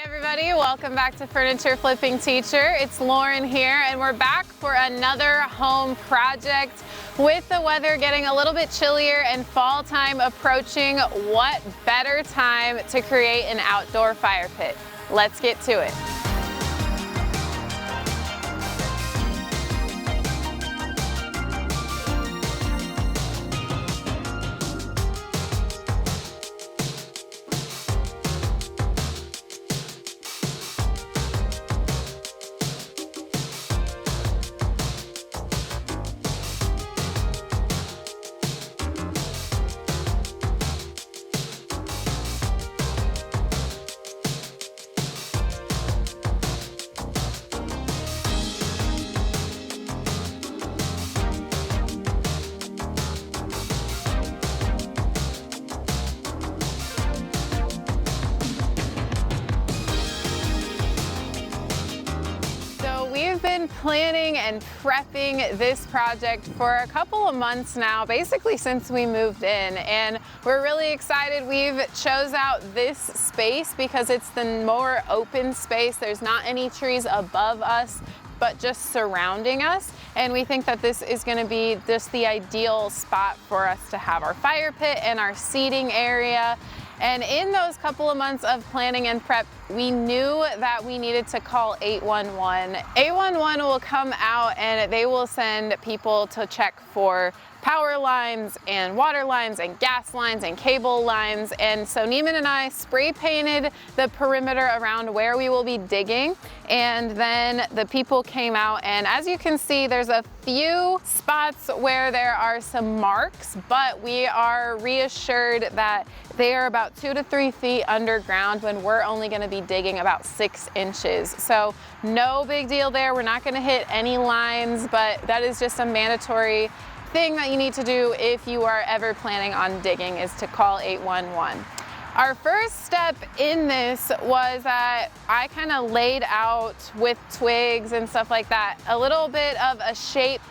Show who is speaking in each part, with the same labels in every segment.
Speaker 1: Everybody, welcome back to Furniture Flipping Teacher. It's Lauren here, and we're back for another home project. With the weather getting a little bit chillier and fall time approaching, what better time to create an outdoor fire pit? Let's get to it. We've been planning and prepping this project for a couple of months now, basically since we moved in, and we're really excited. We've chose out this space because it's the more open space. There's not any trees above us, but just surrounding us, and we think that this is going to be just the ideal spot for us to have our fire pit and our seating area. And in those couple of months of planning and prep, we knew that we needed to call 811. 811 will come out and they will send people to check for power lines and water lines and gas lines and cable lines. And so Neiman and I spray painted the perimeter around where we will be digging. And then the people came out, and as you can see, there's a few spots where there are some marks, but we are reassured that they are about 2 to 3 feet underground when we're only going to be digging about 6 inches. So no big deal there. We're not going to hit any lines, but that is just a mandatory thing that you need to do if you are ever planning on digging, is to call 811. Our first step in this was that I kind of laid out with twigs and stuff like that a little bit of a shape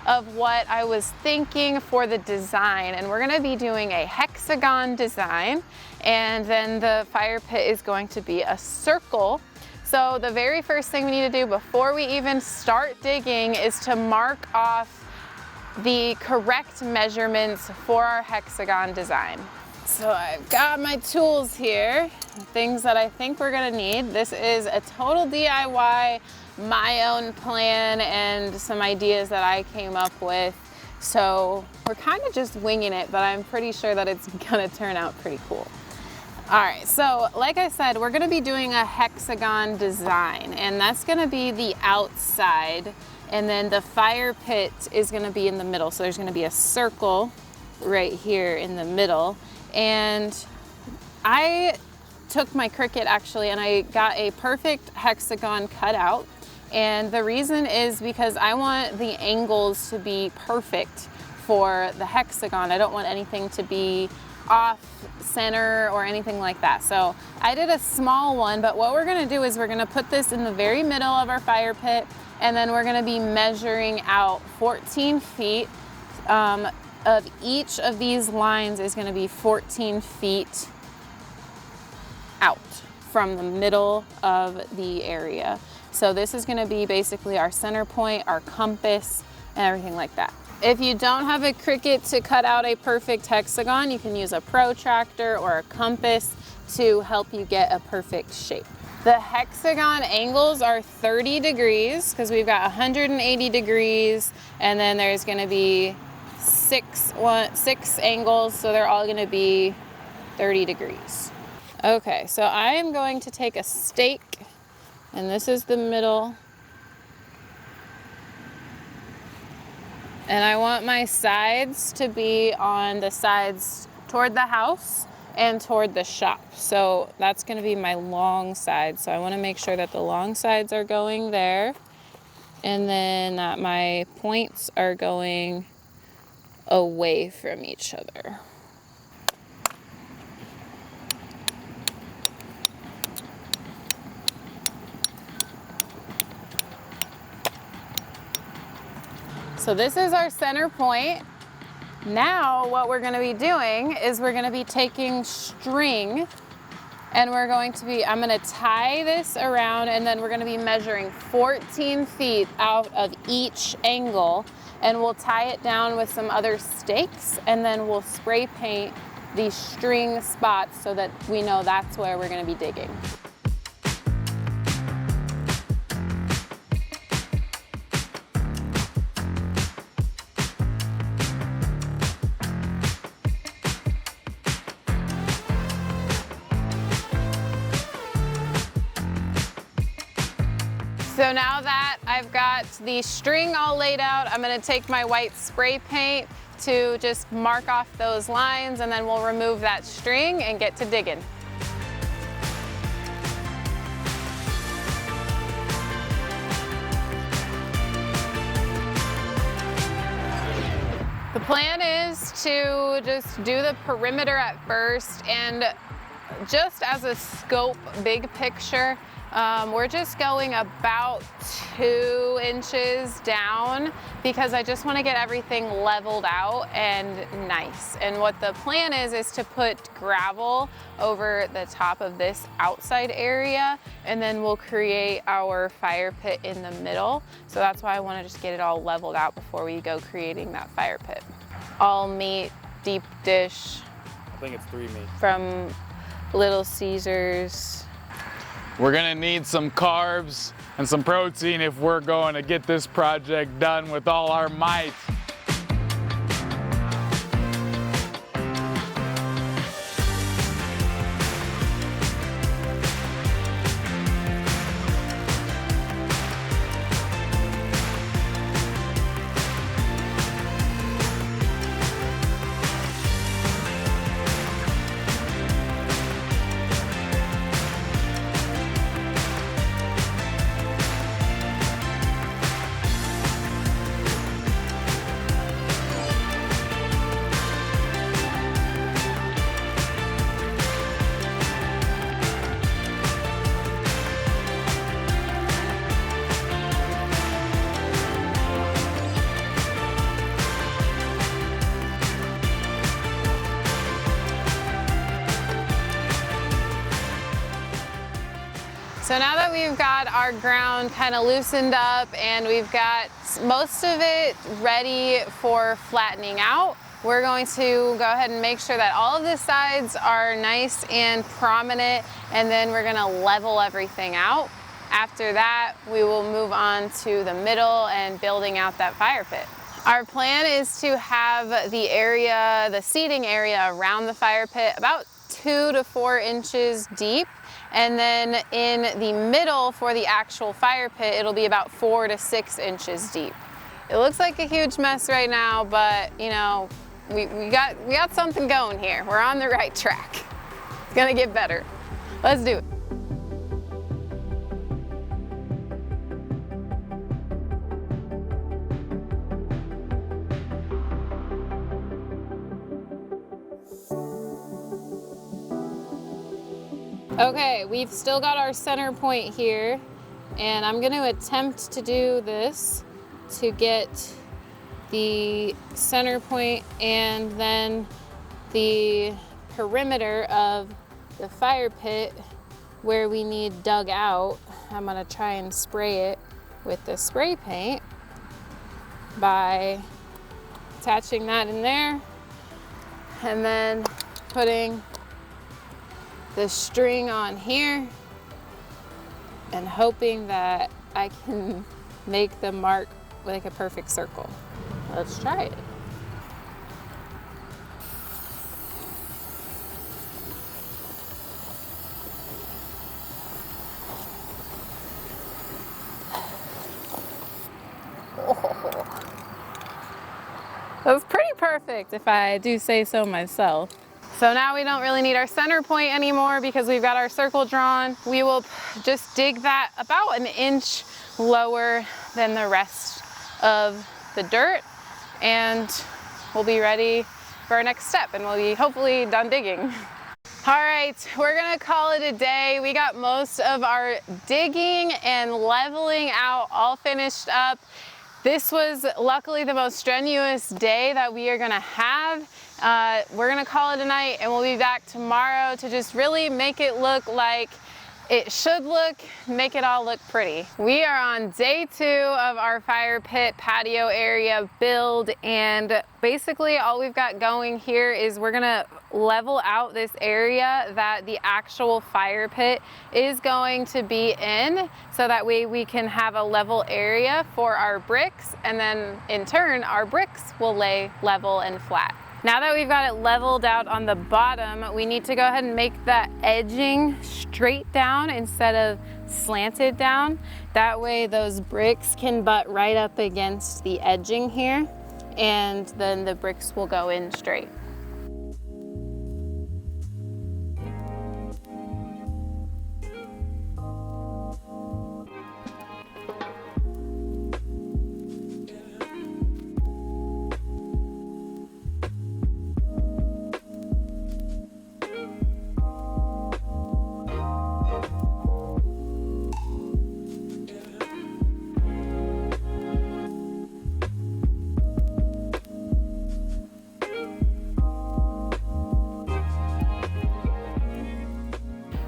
Speaker 1: of what I was thinking for the design. And we're going to be doing a hexagon design, and then the fire pit is going to be a circle. So the very first thing we need to do before we even start digging is to mark off the correct measurements for our hexagon design. So I've got my tools here, things that I think we're gonna need. This is a total DIY, my own plan and some ideas that I came up with. So we're kind of just winging it, but I'm pretty sure that it's gonna turn out pretty cool. All right, so like I said, we're gonna be doing a hexagon design, and that's gonna be the outside, and then the fire pit is gonna be in the middle. So there's gonna be a circle right here in the middle. And I took my Cricut actually, and I got a perfect hexagon cut out. And the reason is because I want the angles to be perfect for the hexagon. I don't want anything to be off center or anything like that. So I did a small one, but what we're gonna do is we're gonna put this in the very middle of our fire pit, and then we're gonna be measuring out 14 feet. Of each of these lines is going to be 14 feet out from the middle of the area. So this is going to be basically our center point, our compass, and everything like that. If you don't have a Cricut to cut out a perfect hexagon, you can use a protractor or a compass to help you get a perfect shape. The hexagon angles are 30 degrees because we've got 180 degrees, and then there's going to be six angles, so they're all going to be 30 degrees. Okay, so I am going to take a stake, and this is the middle, and I want my sides to be on the sides toward the house and toward the shop. So that's going to be my long side, so I want to make sure that the long sides are going there, and then that my points are going away from each other. So this is our center point. Now what we're going to be doing is we're going to be taking string And we're going to be, I'm gonna tie this around, and then we're gonna be measuring 14 feet out of each angle, and we'll tie it down with some other stakes, and then we'll spray paint these string spots so that we know that's where we're gonna be digging. So now that I've got the string all laid out, I'm gonna take my white spray paint to just mark off those lines, and then we'll remove that string and get to digging. The plan is to just do the perimeter at first, and just as a scope, big picture, we're just going about 2 inches down because I just want to get everything leveled out and nice. And what the plan is to put gravel over the top of this outside area, and then we'll create our fire pit in the middle. So that's why I want to just get it all leveled out before we go creating that fire pit. All meat, deep dish.
Speaker 2: I think it's 3 meat.
Speaker 1: From Little Caesars.
Speaker 2: We're gonna need some carbs and some protein if we're going to get this project done with all our might.
Speaker 1: So now that we've got our ground kind of loosened up and we've got most of it ready for flattening out, we're going to go ahead and make sure that all of the sides are nice and prominent, and then we're gonna level everything out. After that, we will move on to the middle and building out that fire pit. Our plan is to have the area, the seating area around the fire pit about 2 to 4 inches deep. And then in the middle for the actual fire pit, it'll be about 4 to 6 inches deep. It looks like a huge mess right now, but you know, we got something going here. We're on the right track. It's gonna get better. Let's do it. Okay, we've still got our center point here, and I'm going to attempt to do this to get the center point and then the perimeter of the fire pit where we need dug out. I'm going to try and spray it with the spray paint by attaching that in there and then putting the string on here and hoping that I can make the mark like a perfect circle. Let's try it. Oh. That was pretty perfect if I do say so myself. So now we don't really need our center point anymore because we've got our circle drawn. We will just dig that about 1 inch lower than the rest of the dirt, and we'll be ready for our next step, and we'll be hopefully done digging. All right, we're gonna call it a day. We got most of our digging and leveling out all finished up. This was luckily the most strenuous day that we are gonna have. We're gonna call it a night and we'll be back tomorrow to just really make it look like it should look, make it all look pretty. We are on day 2 of our fire pit patio area build, and basically all we've got going here is we're gonna level out this area that the actual fire pit is going to be in, so that way we can have a level area for our bricks, and then in turn our bricks will lay level and flat. Now that we've got it leveled out on the bottom, we need to go ahead and make that edging straight down instead of slanted down. That way those bricks can butt right up against the edging here, and then the bricks will go in straight.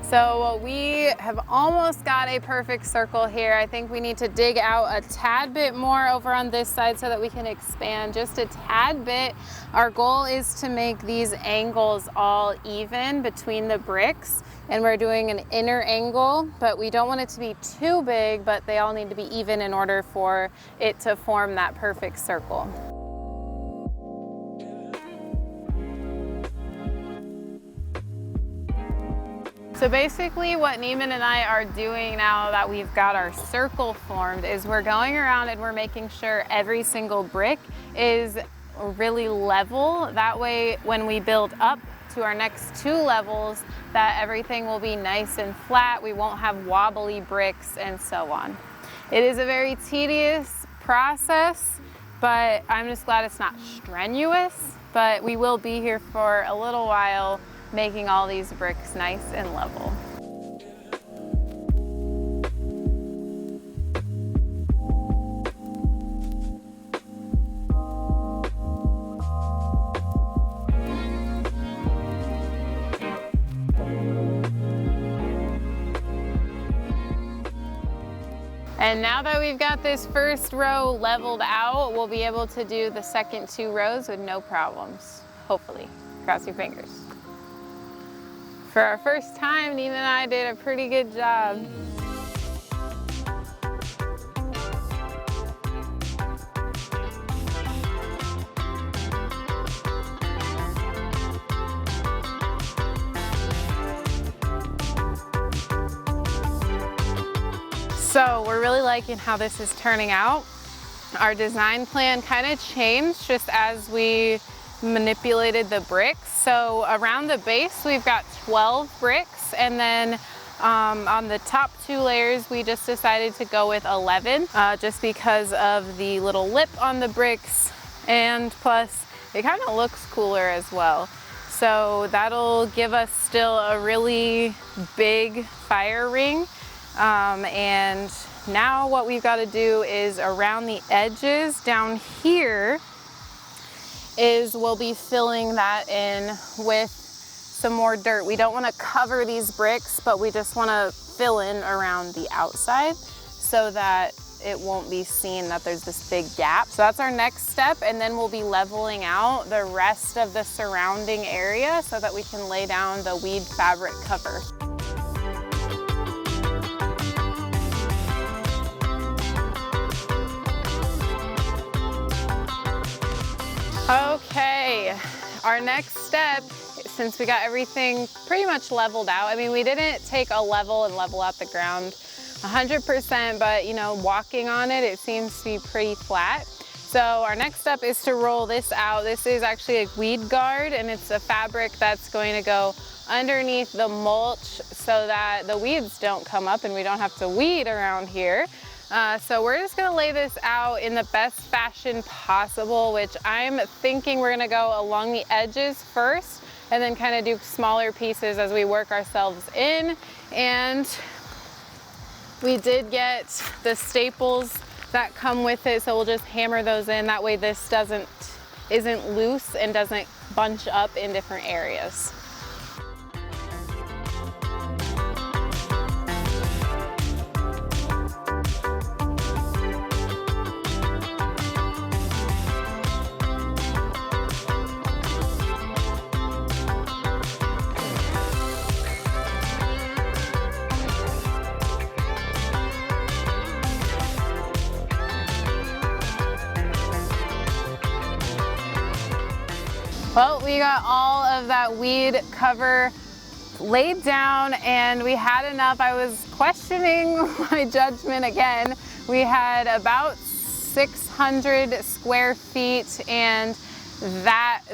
Speaker 1: So we have almost got a perfect circle here. I think we need to dig out a tad bit more over on this side so that we can expand just a tad bit. Our goal is to make these angles all even between the bricks, and we're doing an inner angle, but we don't want it to be too big, but they all need to be even in order for it to form that perfect circle. So basically what Neiman and I are doing now that we've got our circle formed is we're going around and we're making sure every single brick is really level. That way when we build up to our next 2 levels, that everything will be nice and flat. We won't have wobbly bricks and so on. It is a very tedious process, but I'm just glad it's not strenuous. But we will be here for a little while making all these bricks nice and level. And now that we've got this first row leveled out, we'll be able to do the second 2 rows with no problems, hopefully. Cross your fingers. For our first time, Neiman and I did a pretty good job. So we're really liking how this is turning out. Our design plan kind of changed just as we manipulated the bricks. So around the base we've got 12 bricks, and then on the top 2 layers we just decided to go with 11 just because of the little lip on the bricks, and plus it kind of looks cooler as well. So that'll give us still a really big fire ring. And now what we've got to do is around the edges down here is we'll be filling that in with some more dirt. We don't want to cover these bricks, but we just want to fill in around the outside so that it won't be seen that there's this big gap. So that's our next step, and then we'll be leveling out the rest of the surrounding area so that we can lay down the weed fabric cover. Okay, our next step, since we got everything pretty much leveled out, I mean, we didn't take a level and level out the ground 100%, but you know, walking on it, it seems to be pretty flat. So our next step is to roll this out. This is actually a weed guard, and it's a fabric that's going to go underneath the mulch so that the weeds don't come up and we don't have to weed around here. So we're just gonna lay this out in the best fashion possible, which I'm thinking we're gonna go along the edges first and then kind of do smaller pieces as we work ourselves in. And we did get the staples that come with it. So we'll just hammer those in. That way this isn't loose and doesn't bunch up in different areas. Well, we got all of that weed cover laid down and we had enough. I was questioning my judgment again. We had about 600 square feet and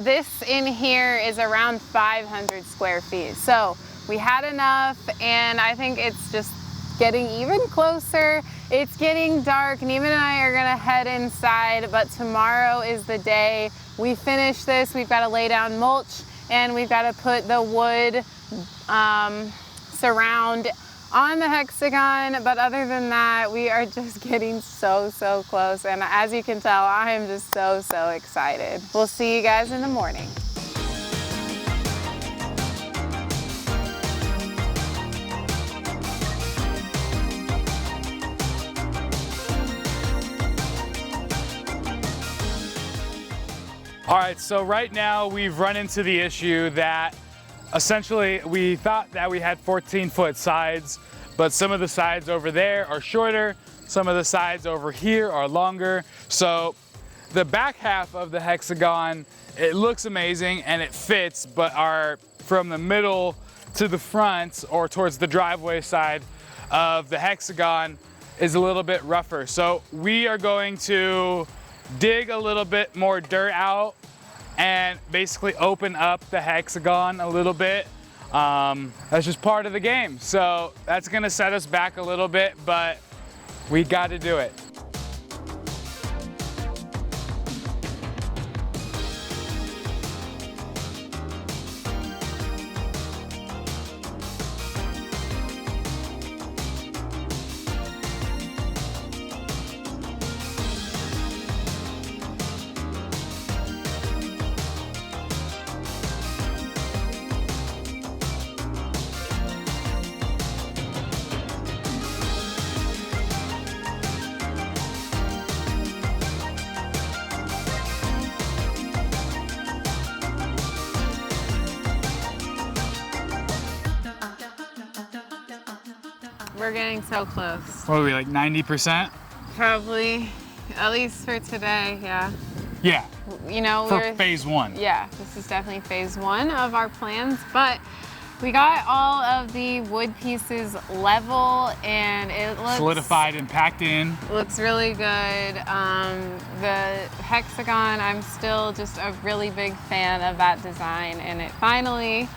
Speaker 1: this in here is around 500 square feet. So we had enough and I think it's just getting even closer. It's getting dark and Neva and I are gonna head inside, but tomorrow is the day we finish this. We've got to lay down mulch and we've got to put the wood surround on the hexagon. But other than that, we are just getting so close. And as you can tell, I am just so excited. We'll see you guys in the morning.
Speaker 2: All right, so right now we've run into the issue that essentially we thought that we had 14-foot sides, but some of the sides over there are shorter, some of the sides over here are longer. So the back half of the hexagon, it looks amazing and it fits, but from the middle to the front or towards the driveway side of the hexagon is a little bit rougher. So we are going to dig a little bit more dirt out and basically open up the hexagon a little bit. That's just part of the game. So that's gonna set us back a little bit, but we got to do it.
Speaker 1: We're getting so close.
Speaker 2: What are we, like 90%?
Speaker 1: Probably, at least for today, yeah.
Speaker 2: Yeah,
Speaker 1: You know,
Speaker 2: for phase one.
Speaker 1: Yeah, this is definitely phase one of our plans, but we got all of the wood pieces level and it looks
Speaker 2: Solidified and packed in.
Speaker 1: Looks really good. The hexagon, I'm still just a really big fan of that design, and it finally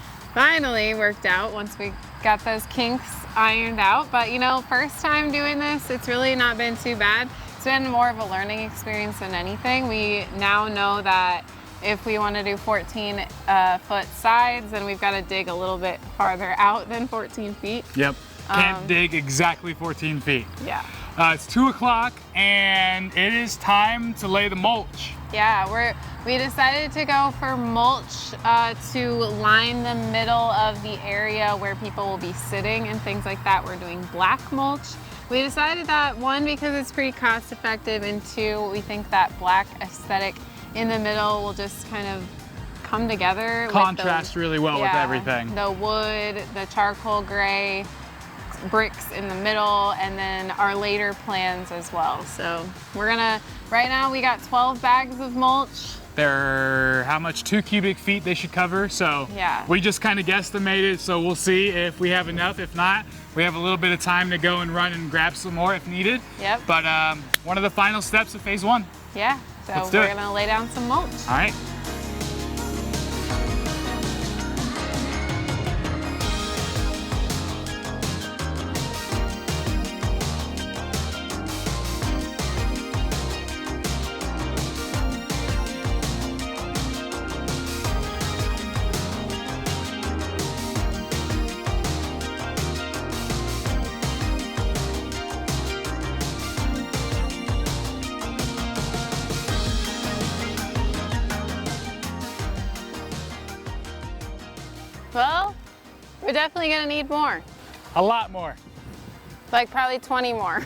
Speaker 1: worked out once we got those kinks ironed out. But you know, first time doing this, it's really not been too bad. It's been more of a learning experience than anything. We now know that if we want to do 14-foot sides, then we've got to dig a little bit farther out than 14 feet.
Speaker 2: Yep, can't dig exactly 14 feet.
Speaker 1: Yeah.
Speaker 2: It's 2 o'clock and it is time to lay the mulch.
Speaker 1: Yeah, we decided to go for mulch to line the middle of the area where people will be sitting and things like that. We're doing black mulch. We decided that, one, because it's pretty cost effective, and two, we think that black aesthetic in the middle will just kind of come together.
Speaker 2: Contrast really well with everything.
Speaker 1: The wood, the charcoal gray, bricks in the middle, and then our later plans as well. So we're gonna, right now we got 12 bags of mulch.
Speaker 2: They're how much? 2 cubic feet they should cover. So
Speaker 1: yeah,
Speaker 2: we just kind of guesstimated. So we'll see if we have enough. If not, we have a little bit of time to go and run and grab some more if needed.
Speaker 1: Yep.
Speaker 2: But one of the final steps of phase one.
Speaker 1: Yeah. So we're gonna lay down some mulch.
Speaker 2: All right.
Speaker 1: definitely gonna need more.
Speaker 2: A lot more.
Speaker 1: Like probably 20 more.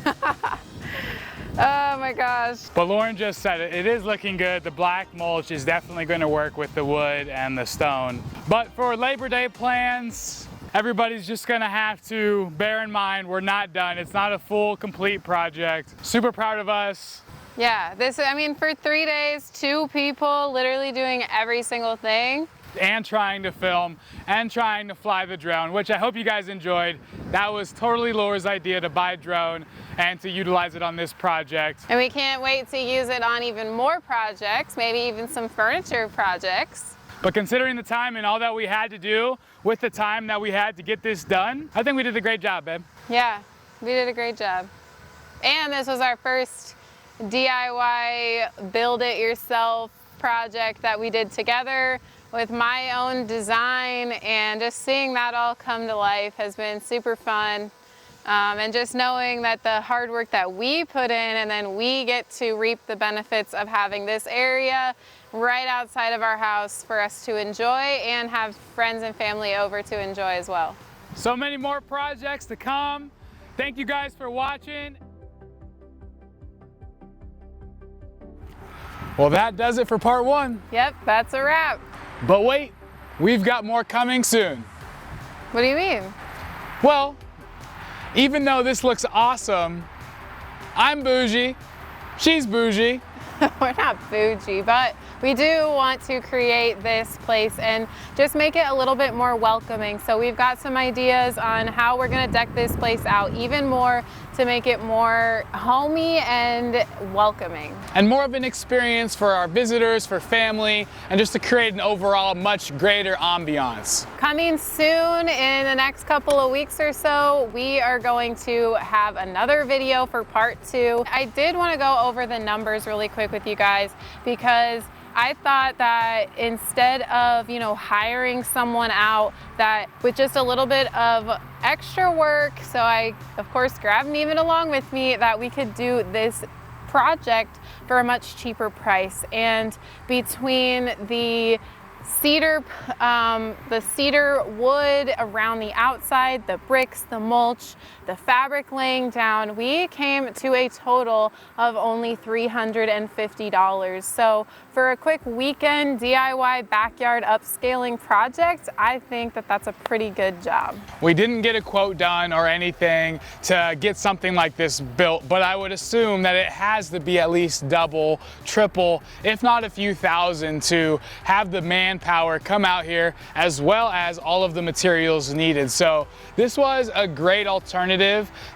Speaker 1: Oh my gosh.
Speaker 2: But Lauren just said it is looking good. The black mulch is definitely going to work with the wood and the stone. But for Labor Day plans, everybody's just going to have to bear in mind we're not done. It's not a full, complete project. Super proud of us.
Speaker 1: Yeah, I mean, for 3 days, 2 people literally doing every single thing.
Speaker 2: And trying to film and trying to fly the drone, which I hope you guys enjoyed. That was totally Laura's idea to buy a drone and to utilize it on this project.
Speaker 1: And we can't wait to use it on even more projects, maybe even some furniture projects.
Speaker 2: But considering the time and all that we had to do with the time that we had to get this done, I think we did a great job, babe.
Speaker 1: Yeah, we did a great job. And this was our first DIY build-it-yourself project that we did together with my own design, and just seeing that all come to life has been super fun. And just knowing that the hard work that we put in, and then we get to reap the benefits of having this area right outside of our house for us to enjoy and have friends and family over to enjoy as well.
Speaker 2: So many more projects to come. Thank you guys for watching. Well, that does it for part 1.
Speaker 1: Yep, that's a wrap.
Speaker 2: But wait, we've got more coming soon.
Speaker 1: What do you mean?
Speaker 2: Well, even though this looks awesome, I'm bougie, she's bougie.
Speaker 1: We're not bougie, but we do want to create this place and just make it a little bit more welcoming. So we've got some ideas on how we're gonna deck this place out even more to make it more homey and welcoming.
Speaker 2: And more of an experience for our visitors, for family, and just to create an overall much greater ambiance.
Speaker 1: Coming soon in the next couple of weeks or so, we are going to have another video for part 2. I did want to go over the numbers really quick with you guys because I thought that instead of, hiring someone out, that with just a little bit of extra work, so I, of course, grabbed Neiman along with me, that we could do this project for a much cheaper price. And between the cedar wood around the outside, the bricks, the mulch, the fabric laying down, we came to a total of only $350. So for a quick weekend DIY backyard upscaling project, I think that that's a pretty good job.
Speaker 2: We didn't get a quote done or anything to get something like this built, but I would assume that it has to be at least double, triple, if not a few thousand to have the manpower come out here, as well as all of the materials needed. So this was a great alternative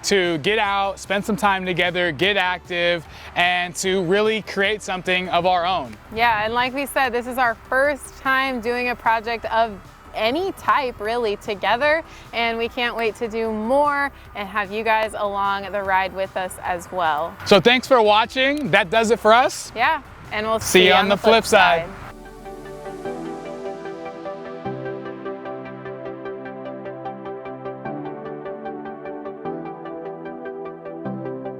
Speaker 2: to get out, spend some time together, get active, and to really create something of our own.
Speaker 1: Yeah, and like we said, this is our first time doing a project of any type really together, and we can't wait to do more and have you guys along the ride with us as well.
Speaker 2: So thanks for watching. That does it for us.
Speaker 1: Yeah, and we'll
Speaker 2: see you on the flip side.